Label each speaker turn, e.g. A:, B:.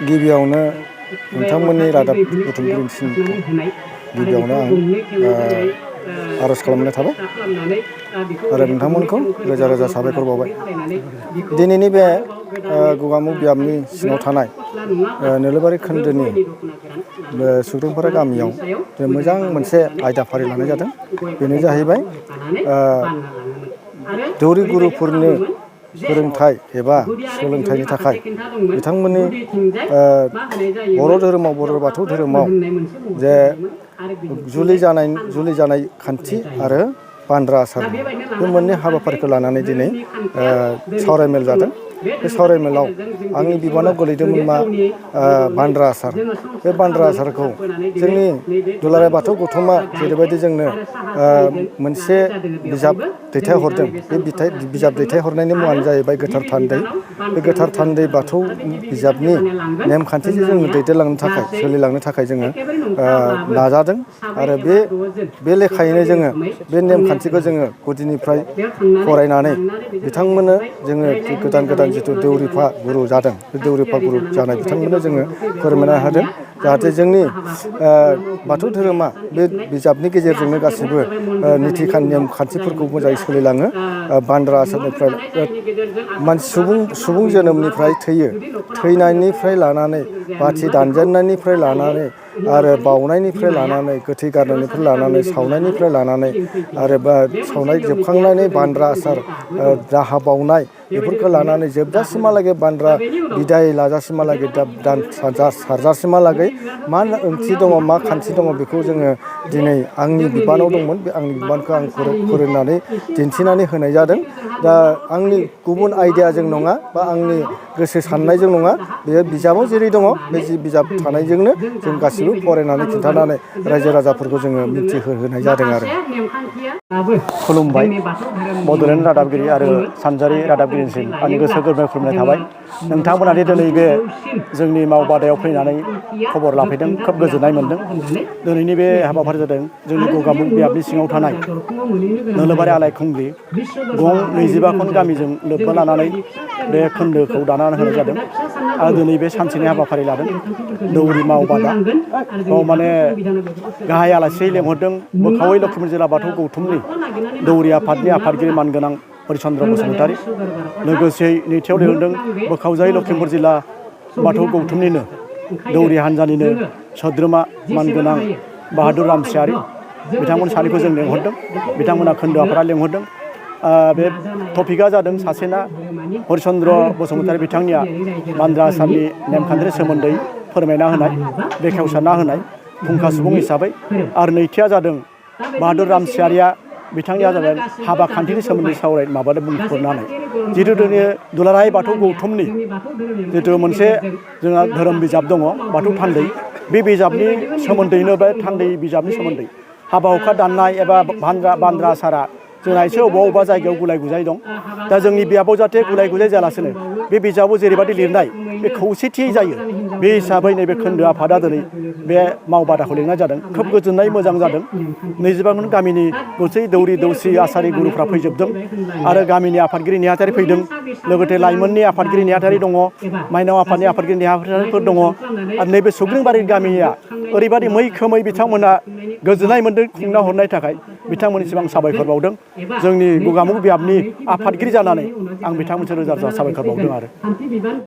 A: गिबियावनो नोंथांमोननि रादाब बुथुमगिरिसिम गिबियावनो आं आर'ज खालामनाय थाबाय आरो नोंथांमोनखौ रोजा रोजा साबायखर बावबाय। दिनैनि बे गगामुग बियाबनि सिङाव थानाय नोलोबारि खोन्दोनि सुबुंफोरा गामियाव मोजां मोनसे आयदाफारि लानाय जादों। बेनो जाहैबाय दौरि गुरुफोरनो फोरोंथाइ एबा सोलोंथाइनि थाखाय बिथांमोननि बर' धोरोमाव बर' बाथौ धोरोमाव जे जुलि जानाय खान्थि आरो बान्द्रा आसार बे मोननै हाबाफारिखौ लानानै दिनै सावरायमेल जादों। बे सावरायमेलाव आंनि बिबानाव गोलैदोंमोन मा बान्द्रा आसार। बे बान्द्रा आसारखौ जोंनि दुलाराय बाथौ गौथुमा जेरैबायदि जोंनो मोनसे बिजाब दैथायहरदों, बे बिजाब दैथायहरनायनि मुङानो जाहैबाय गोथार थान्दै। बे गोथार थान्दै बाथौ बिजाबनि नेमखान्थिजों जोङो दैदेनलांनो थाखाय सोलिलांनो थाखाय जोङो नाजादों आरो बे लेखायैनो जोङो बे नेमखान्थिखौ जोङो गुदिनिफ्राय फरायनानै बिथांमोननो जोङो गोदान जिथु दौरिफा गुरु जादों, बे दौरिफा गुरु जानाय बिथांमोननो जोङो फोरमायना होदों जाहाथे जोंनि बाथौ धोरोमा बे बिजाबनि गेजेरजोंनो गासैबो निथि नेम खान्थिफोरखौ मोजाङै सोलिलाङो। बान्द्रा आसारनिफ्राय सुबुं जोनोमनिफ्राय थैनायनिफ्राय लानानै बाथि दानजेननायनिफ्राय लानानै आरो बाउनायनिफ्राय लानानै गोथै गारनायनिफ्राय लानानै सावनायनिफ्राय लानानै आरो सावनाय जोबखांनानै बान्द्रा आसार दाहा बाउनाय बेफोरखौ लानानै जोबजासिमहालागै बान्द्रा बिदाय लाजासिमहालागै दान सारजासिमहालागै मा ओंथि दङ, मा खान्थि दङ, बेखौ जोङो दिनै आंनि बिबानाव दंमोन। बे आंनि बिबानखौ आं फोरोंनानै दिन्थिनानै होनाय जादों। दा आंनि गुबुन आइडियाजों नङा बा आंनि गोसो साननायजों नङा, बेयो बिजाबाव जेरै दङ बे बिजाब थानायजोंनो जों गासिबो फरायनानै खिन्थानानै रायजो राजाफोरखौ जोङो मिथिहोनाय जादों आरो।
B: खुलुमबाय बड'लेण्ड रादाबगिरि आरो सानजारि रादाबगिरिनिसिम आंनि गोसो गोरबोनिफ्राय खुलुमनाय थाबाय। नोंथांमोना दिनै बे जोंनि मावबादायाव फैनानै खबर लाफैदों, खोब गोजोननाय मोनदों। दिनैनि बे हाबाफारि जादों जोंनि गगामुग बियाबनि सिङाव थानाय नोलोबारि आलायखुंग्रि गं 25 गामिजों लोब्बा लानानै बे खोन्दोखौ दानानै होनाय जादों आरो दिनै बे सानसेनि हाबाफारि लादों दौरि मावबादा। बाव माने गाहाय आलासि लेंहरदों बोखावै लखिमपुर जिल्ला बाथौ गौथुमनि दौरि आफादनि आफादगिरि मानगोनां हरिचन्द्र बसुमतारी, लोगोसेयै नैथियाव लिंहरदों बोखावजायै लखिमपुर जिल्ला बाथौ गौथुमनिनो दौरि हान्जानिनो सोद्रोमा मानगोनां बाहादुर रामसियारि, बिथांमोन सानैखौ जों लेंहरदों। बिथांमोना खोन्दो आफादा लेंहरदों। बे टपिकआ जादों सासेना हरिचन्द्र बसुमतारी बिथांनिया बान्द्रा आसारनि नेमखान्थिनि सोमोन्दै फोरमायना होनाय, बेखेवसारना होनाय फुंखा सुबुं हिसाबै, आरो नैथिया जादों बाहादुर रामसियारिया, बिथांनिया जादों हाबा खान्थिनि सोमोन्दै बुंफोरनानै। जिहेतु दिनै दुलाराय बाथौ गौथुमनि जितु मोनसे जोंहा धोरोम बिजाब दङ बाथौ थान्दै, बे बिजाबनि सोमोन्दैनो बे थान्दै बिजाबनि सोमोन्दै हाबा हुखा दाननाय एबा बान्द्रा आसारा जोंना एसे अबेबा जायगायाव गुलाय गुजाय दं। दा जोंनि बिजाबाव जाहाथे गुलाय गुजाय जायालासेनो बे बिजाबाव जेरैबायदि लिरनाय बे खौसेथियै जायो, बे हिसाबै नैबे खोन्दो आफादा दिनै बे मावबादाखौ लिंनाय जादों। खोब गोजोननाय मोजां जादों। 25 गामिनि गासै दौरि दौसि आसारि गुरुफ्रा फैजोबदों आरो गामिनि आफादगिरि नेहाथारि फैदों, लोगोसे लाइमोननि आफादगिरि नेहाथारि दङ, माइनाव आफादनि आफादगिरि नेहाथारिफोर दङ आरो नैबे सुग्रिबारि गामिया ओरैबायदि मैखोमै बिथांमोना गोजोननाय मोन्दों खुंना हरनायनि थाखाय बिथांमोननिसिम आं साबायखर बावदों। जोंनि गगामुग बियाबनि आफादगिरि जानानै आं बिथांमोनसिम रोजा रोजा साबायखर बावदों आरो।